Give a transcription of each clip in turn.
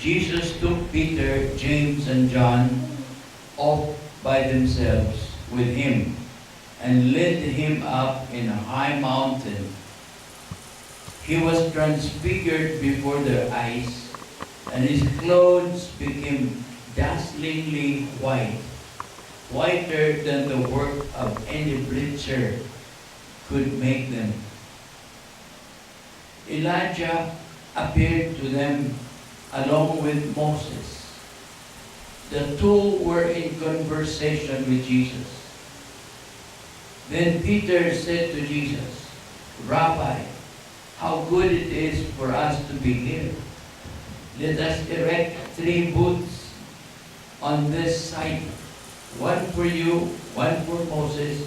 Jesus took Peter, James, and John off by themselves with him and led him up in a high mountain. He was transfigured before their eyes, and his clothes became dazzlingly white, whiter than the work of any bleacher could make them. Elijah appeared to them along with Moses. The two were in conversation with Jesus. Then Peter said to Jesus, "Rabbi, how good it is for us to be here. Let us erect 3 booths on this site, one for you, one for Moses,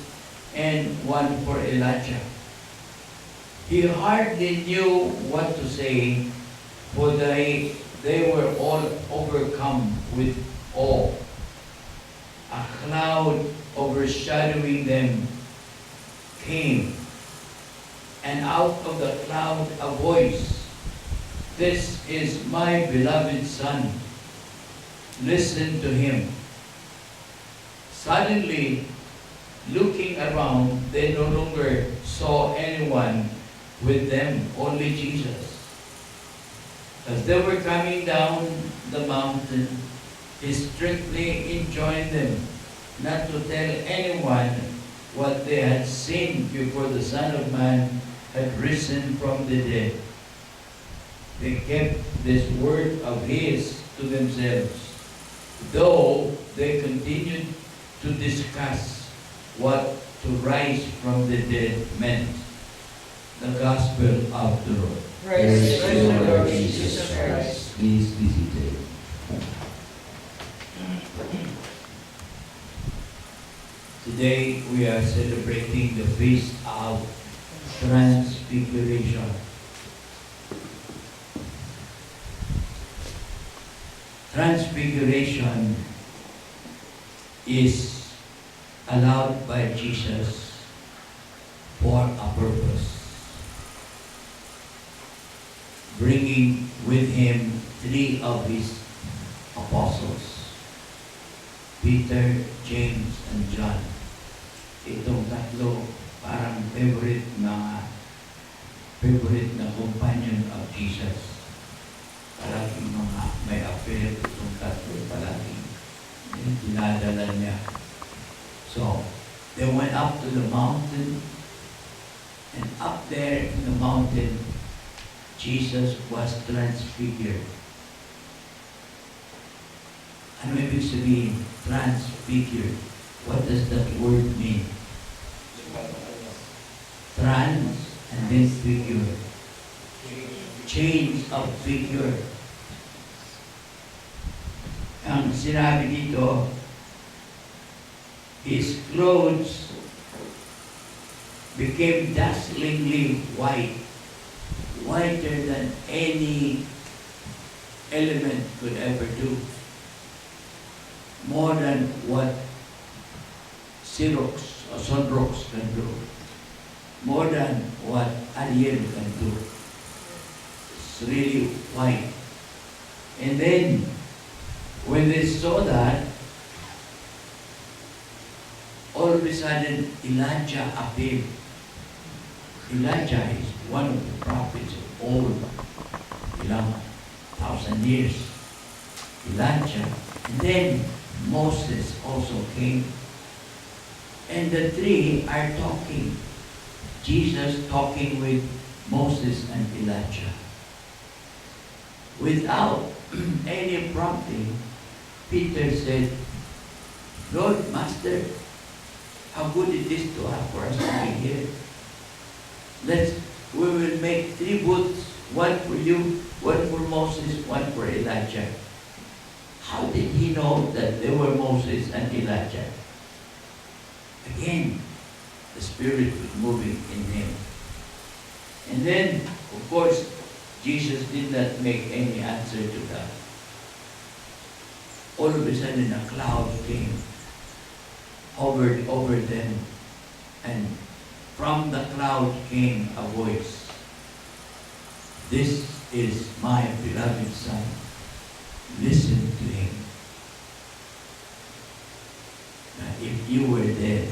and one for Elijah." He hardly knew what to say, for they were all overcome with awe. A cloud overshadowing them came, and out of the cloud a voice, "This is my beloved Son. Listen to him." Suddenly, looking around, they no longer saw anyone with them, only Jesus. As they were coming down the mountain, he strictly enjoined them not to tell anyone what they had seen before the Son of Man had risen from the dead. They kept this word of his to themselves, though they continued to discuss what to rise from the dead meant. The Gospel of the Lord. Praise to you, Lord Jesus Christ. Please be seated. Today we are celebrating the feast of Transfiguration. Transfiguration is allowed by Jesus for a purpose, bringing with him 3 of his apostles, Peter, James, and John. Itong tatlo parang favorite na companion of Jesus. Palaging mga may affair itong tatlo, palaging dinadala niya. So, they went up to the mountain, and up there in the mountain, Jesus was transfigured. Ano ibig sabihin? Transfigured. What does that word mean? Trans and then figure. Change of figure. Ang sinabi dito, his clothes became dazzlingly white, whiter than any element could ever do, more than what Xerox or Sunrox can do, more than what Ariel can do. It's really white. And then, when they saw that, all of a sudden, Elijah appeared. Elijah is one of the prophets of old, ilang 1,000 years. Elijah. And then Moses also came. And the 3 are talking. Jesus talking with Moses and Elijah. Without any prompting, Peter said, "Lord, Master, how good it is to have for us to be here. We will make 3 booths, one for you, one for Moses, one for Elijah." How did he know that they were Moses and Elijah? Again, the Spirit was moving in him. And then, of course, Jesus did not make any answer to that. All of a sudden, a cloud came, hovered over them, and from the cloud came a voice. "This is my beloved Son. Listen to him. Now, if you were there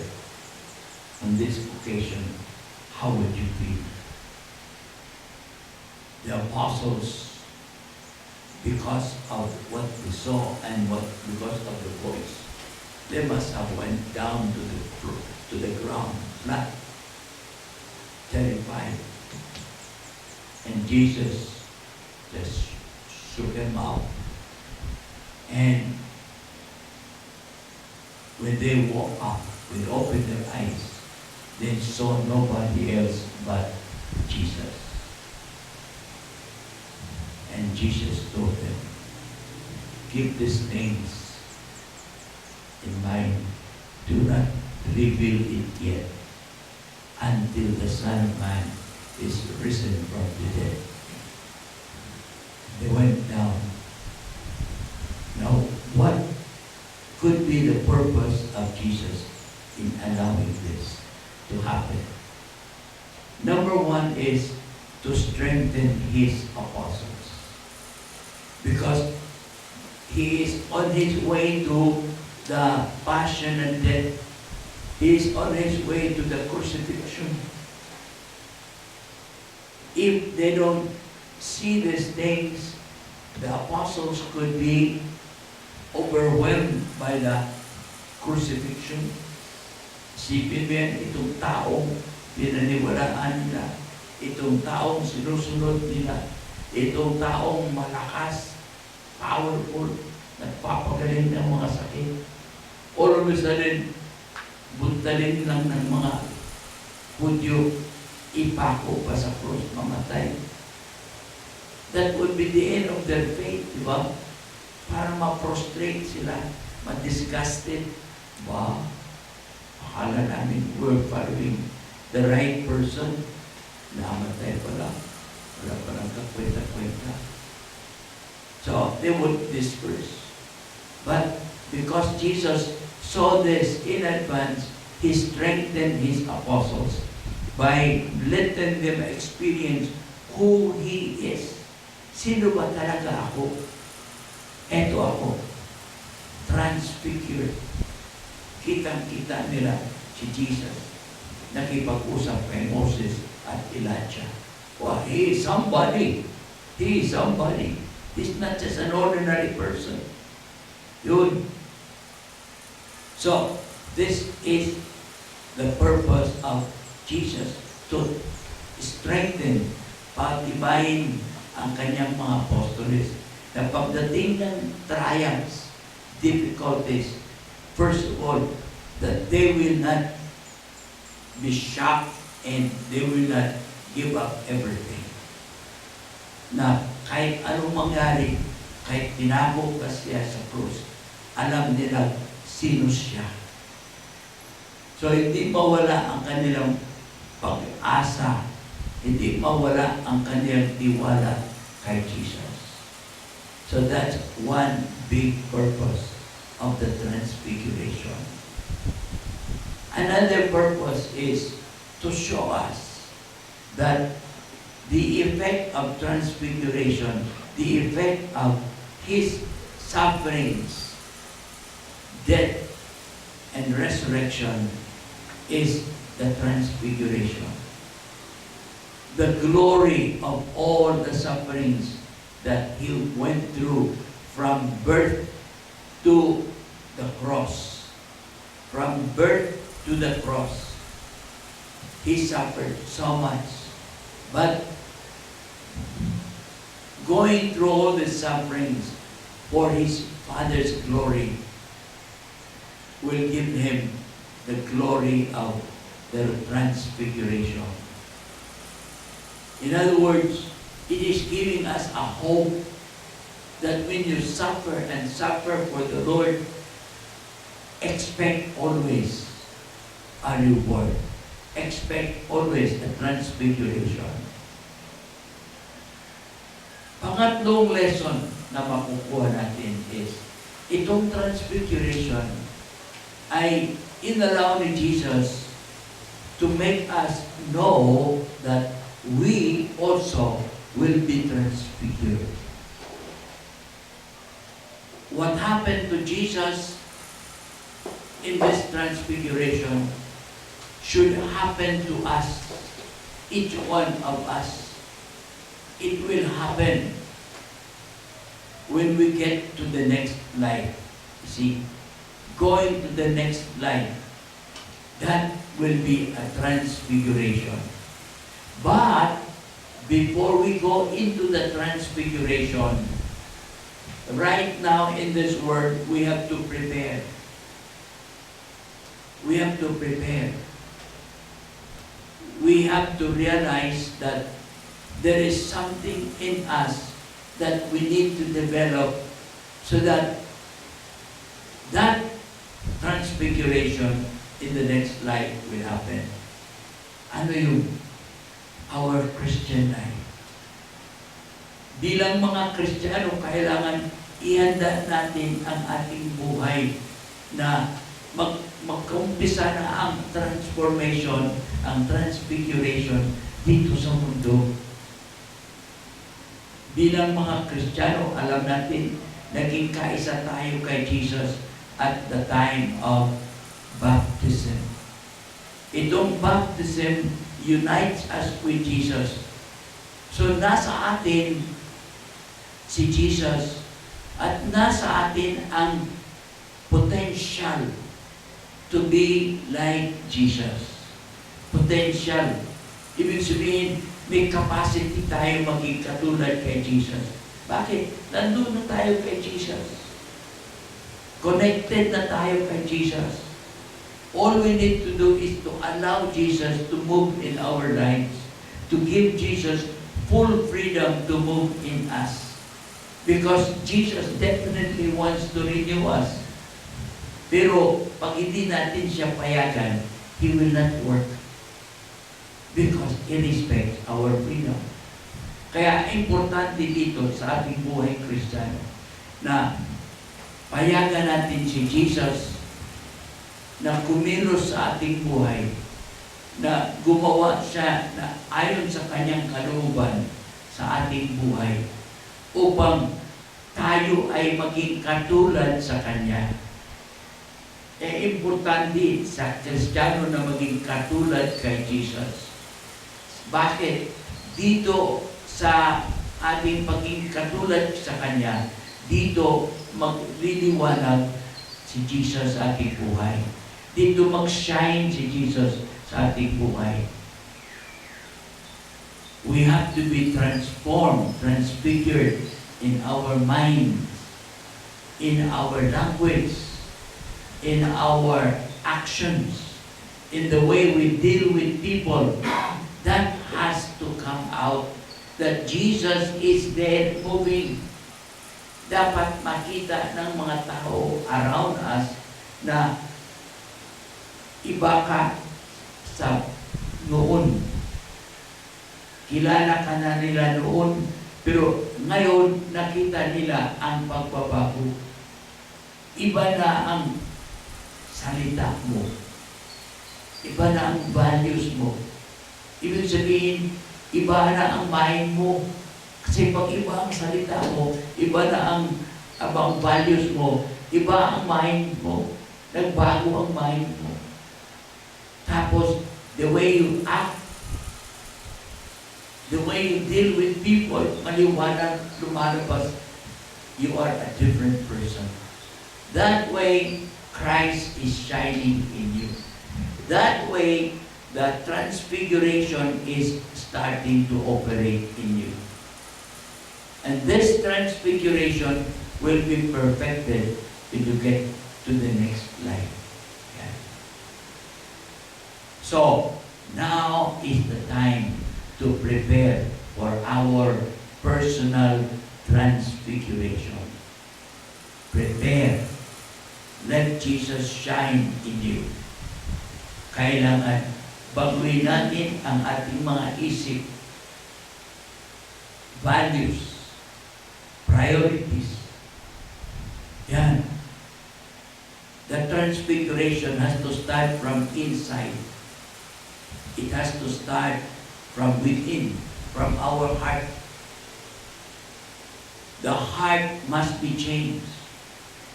on this occasion, how would you feel? The apostles, because of what they saw and because of the voice, they must have went down to the ground, flat, terrified. And Jesus just shook them out. And when they woke up, when they opened their eyes, they saw nobody else but Jesus. And Jesus told them, keep these things in mind. Do not reveal it yet until the Son of Man is risen from the dead. They went down. Now, what could be the purpose of Jesus in allowing this to happen? Number one is to strengthen his apostles. Because he is on his way to the passion and death. He is on his way to the crucifixion. If they don't see these things, the apostles could be overwhelmed by the crucifixion. Isipin mo yan, itong taong pinaniwalaan nila, itong taong sinusunod nila, itong taong malakas, powerful, nagpapagaling ng mga sakit. All of a sudden, buntalin lang ng mga Hudyo, ipako pa sa krus, mamatay. That would be the end of their faith, di ba? Para ma-prostrate sila, ma-disgusted. Ba, akala namin we're following the right person. Namatay pala. Wala palang kakwenta-kwenta. So, they would disperse. But because Jesus saw this in advance, he strengthened his apostles by letting them experience who he is. Sino ba talaga ako? Eto ako. Transfigured. Kitang-kita nila si Jesus. Nakipag-usap kay Moses at Elijah. Well, he is somebody. He is somebody. He's not just an ordinary person. Yun. So, this is the purpose of Jesus, to strengthen, patibayin ang kanyang mga apostoles. Na pagdating ng triumphs, difficulties, first of all, that they will not be shocked and they will not give up everything. Na kahit anong mangyari, kahit tinabog ka siya sa krus, alam nila sino siya. So, hindi mawala ang kanilang pag-asa, hindi mawala ang kanilang tiwala kay Jesus. So, that's one big purpose of the Transfiguration. Another purpose is to show us that the effect of Transfiguration, the effect of his sufferings, death, and resurrection is the Transfiguration. The glory of all the sufferings that he went through from birth to the cross. From birth to the cross. He suffered so much. But going through all the sufferings for his Father's glory will give him the glory of the Transfiguration. In other words, it is giving us a hope that when you suffer and suffer for the Lord, expect always a reward. Expect always a Transfiguration. Pangatlong lesson na makukuha natin is, itong Transfiguration ay inallow ni Jesus to make us know that we also will be transfigured. what happened to Jesus in this transfiguration should happen to us, each one of us. It will happen when we get to the next life. You see, going to the next life, that will be a transfiguration. But before we go into the transfiguration, right now in this world, we have to prepare. We have to prepare. We have to realize that there is something in us that we need to develop so that that transfiguration in the next life will happen. Ano yun? Our Christian life. Bilang mga Kristiyano, kailangan ihanda natin ang ating buhay na mag-umpisa na ang transformation, ang transfiguration dito sa mundo. Bilang mga Kristiyano, alam natin, naging kaisa tayo kay Jesus at the time of baptism. Itong baptism unites us with Jesus. So nasa atin si Jesus at nasa atin ang potential to be like Jesus. Potential. Ibig sabihin, may capacity tayo maging katulad kay Jesus. Bakit? Nandun na tayo kay Jesus. Connected na tayo kay Jesus. All we need to do is to allow Jesus to move in our lives, to give Jesus full freedom to move in us. Because Jesus definitely wants to renew us. Pero pag hindi natin siya payagan, He will not work. Because He respects our freedom. Kaya importante dito sa ating buhay Kristiyano na payagan natin si Jesus na kumilos sa ating buhay, na gumawa siya na ayon sa kanyang kalooban sa ating buhay upang tayo ay maging katulad sa Kanya. Importante sa Kristiyano na maging katulad kay Jesus. Bakit? Dito sa ating pagiging katulad sa Kanya, dito magliliwanag si Jesus sa ating buhay. Dito mag-shine si Jesus sa ating buhay. We have to be transformed, transfigured in our mind, in our language, in our actions, in the way we deal with people. That has to come out. That Jesus is there moving. Dapat makita ng mga tao around us na iba ka sa noon. Kilala ka na nila noon, pero ngayon nakita nila ang pagbabago. Iba na ang salita mo. Iba na ang values mo. Ibig sabihin, iba na ang mind mo. Kasi pag iba ang salita mo, iba na ang values mo, iba ang mind mo. Nagbago ang mind mo. Tapos, the way you act, the way you deal with people, maliwanag, lumalabas, you are a different person. That way, Christ is shining in you. That way, the transfiguration is starting to operate in you. And this transfiguration will be perfected when you get to the next life. Yeah. So, now is the time to prepare for our personal transfiguration. Prepare. Let Jesus shine in you. Kailangan baguhin natin ang ating mga isip, values, priorities. Yan. The transfiguration has to start from inside. It has to start from within, from our heart. The heart must be changed.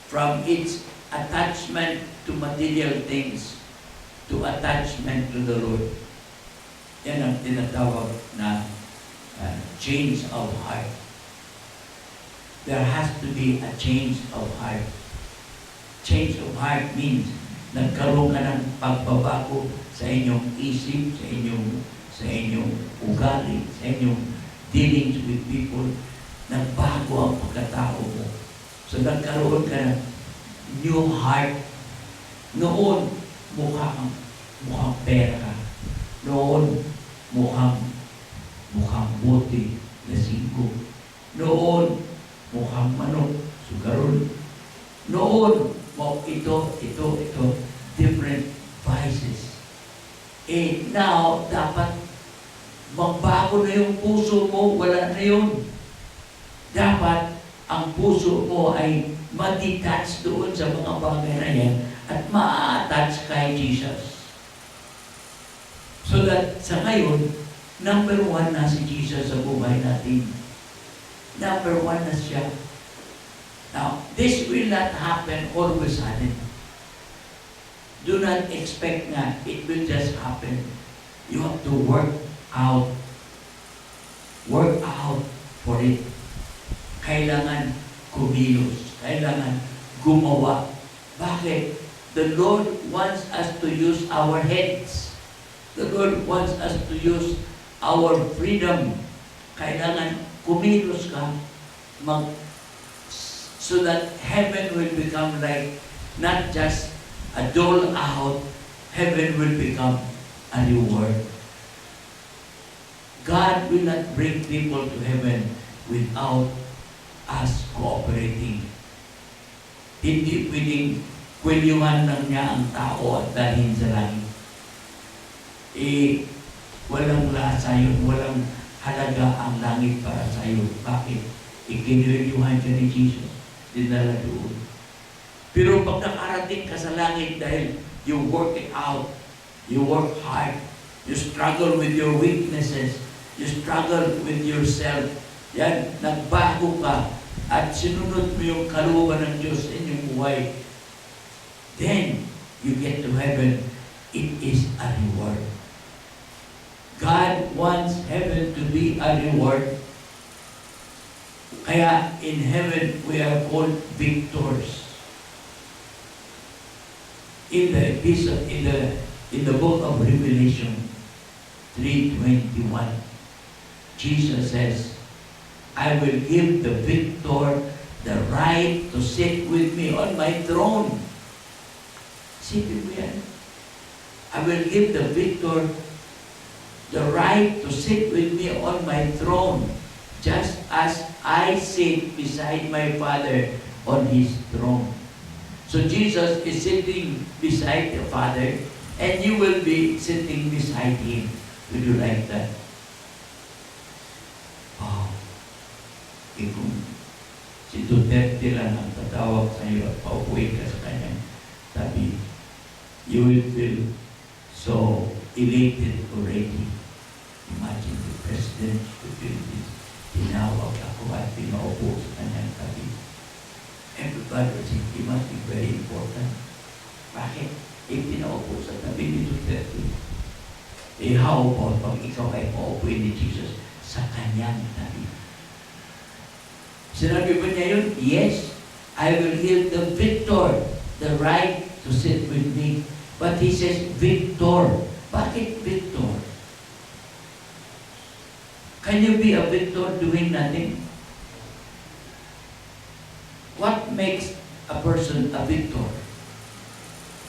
from its attachment to material things to attachment to the Lord. Yan ang tinatawag na change of heart. There has to be a change of heart. Change of heart means nagkaroon ka ng pagbabago sa inyong isip, sa inyong ugali, sa inyong dealings with people. Nagbago ang pagkatao mo. So nagkaroon ka ng new heart. Noon, mukhang pera ka. Noon, mukhang buti na singko. Noon, mukhang manok, sugarol. Noon, ito, different vices. Now, dapat magbago na yung puso mo, wala na yun. Dapat ang puso mo ay ma-detach doon sa mga bagay na yan at ma-attach kay Jesus. So that sa ngayon, number 1 na si Jesus sa buhay natin. Number 1 na siya. Now, this will not happen all of a sudden. Do not expect na it will just happen. You have to work out for it. Kailangan kumilos. Kailangan gumawa. Bakit? The Lord wants us to use our heads. The Lord wants us to use our freedom. Kailangan kumilos ka so that heaven will become like not just a dole out, heaven will become a reward. God will not bring people to heaven without us cooperating. Hindi pwedeng kwelyuhan lang niya ang tao at dalhin sa langit. Walang lasa yun, walang halaga ang langit para sa iyo. Bakit? Ikinwelyuhan ka ni Jesus, dinala doon. Pero pag nakarating ka sa langit dahil you work it out, you work hard, you struggle with your weaknesses, you struggle with yourself, yan, nagbago ka, at sinunod mo yung kalooban ng Diyos sa inyong buhay, then you get to heaven. It is a reward. God wants heaven to be a reward. Kaya in heaven, we are called victors. In the book of Revelation 3:21, Jesus says, I will give the victor the right to sit with me on my throne. Sipin mo yan. I will give the victor the right to sit with me on my throne, just as I sit beside my Father on His throne. So Jesus is sitting beside the Father, and you will be sitting beside Him. Would you like that? Wow. Kung si Duterte lang ang tatawag sa iyo at paupuin ka sa kanyang tabi, you will feel so elated already. Imagine the President to feel this. Tinawag ako at pinaupo sa kanyang tabi. Everybody was saying, it must be very important. Bakit? Pinaupo sa tabi ni Duterte. How about pag ikaw ay paupuin ni Jesus sa kanyang tabi? Sinabi ba niya yun? Yes, I will give the victor the right to sit with me. But He says, victor. Bakit victor? Can you be a victor doing nothing? What makes a person a victor?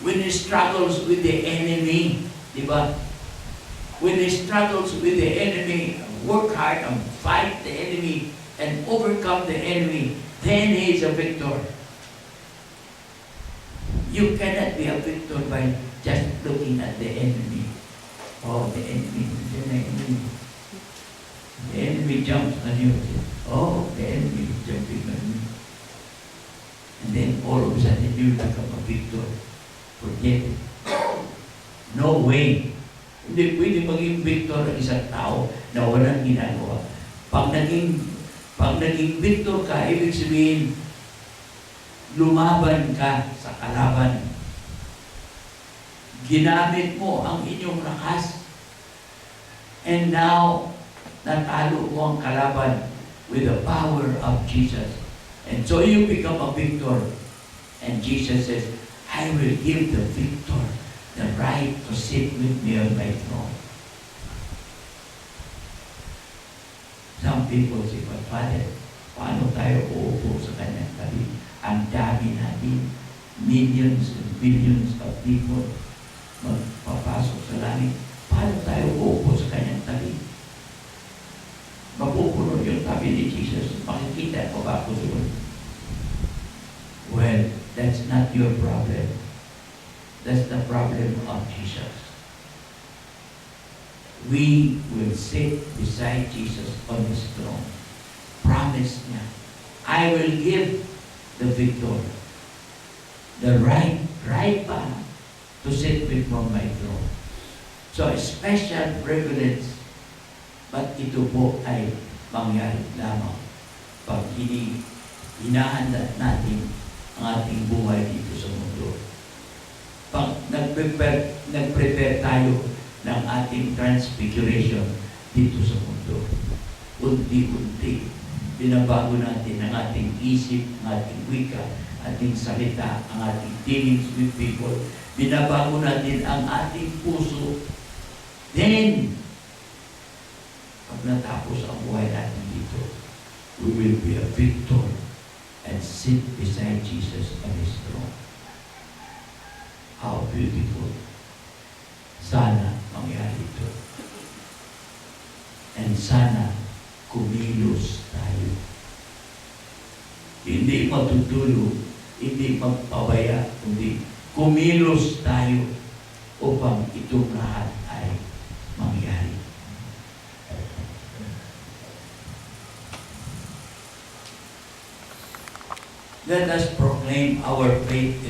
When he struggles with the enemy, di ba? When he struggles with the enemy, work hard and fight the enemy and overcome the enemy, then he is a victor. You cannot be a victor by just looking at the enemy. Oh, the enemy, the enemy. The enemy jumps on you. Oh, the enemy is jumping on me. And then all of a sudden you become a victor. Forget it. No way. Hindi pwede maging victor ang isang tao na walang ginagawa. Pag naging victor ka, ibig sabihin, lumaban ka sa kalaban. Ginamit mo ang inyong lakas. And now, natalo mo ang kalaban with the power of Jesus. And so you become a victor. And Jesus says, I will give the victor the right to sit with me on my throne. Some people say, but Father, paano tayo uupo sa kanyang tabi? Ang dami natin, millions and billions of people magpapasok sa langit. Paano tayo uupo sa kanyang tabi? Mapupuno yung tabi ni Jesus. Makikita ko ba ako doon? Well, that's not your problem. That's the problem of Jesus. We will sit beside Jesus on His throne. Promise niya, I will give the victor the right pa to sit with me on my throne. So, a special privilege, but ito po ay mangyari lamang pag hinahanda natin ang ating buhay dito sa mundo. Pag nag-prepare tayo ng ating transfiguration dito sa mundo. Unti-unti, binabago natin ang ating isip, ang ating wika, ating salita, ang ating dealings with people. Binabago natin ang ating puso. Then, pag natapos ang buhay natin dito, we will be a victor and sit beside Jesus on His throne. How beautiful. Sana mangyari ito. And sana kumilos tayo. Hindi matutulog, hindi magpabaya, kundi kumilos tayo upang itong lahat ay mangyari. Let us proclaim our faith in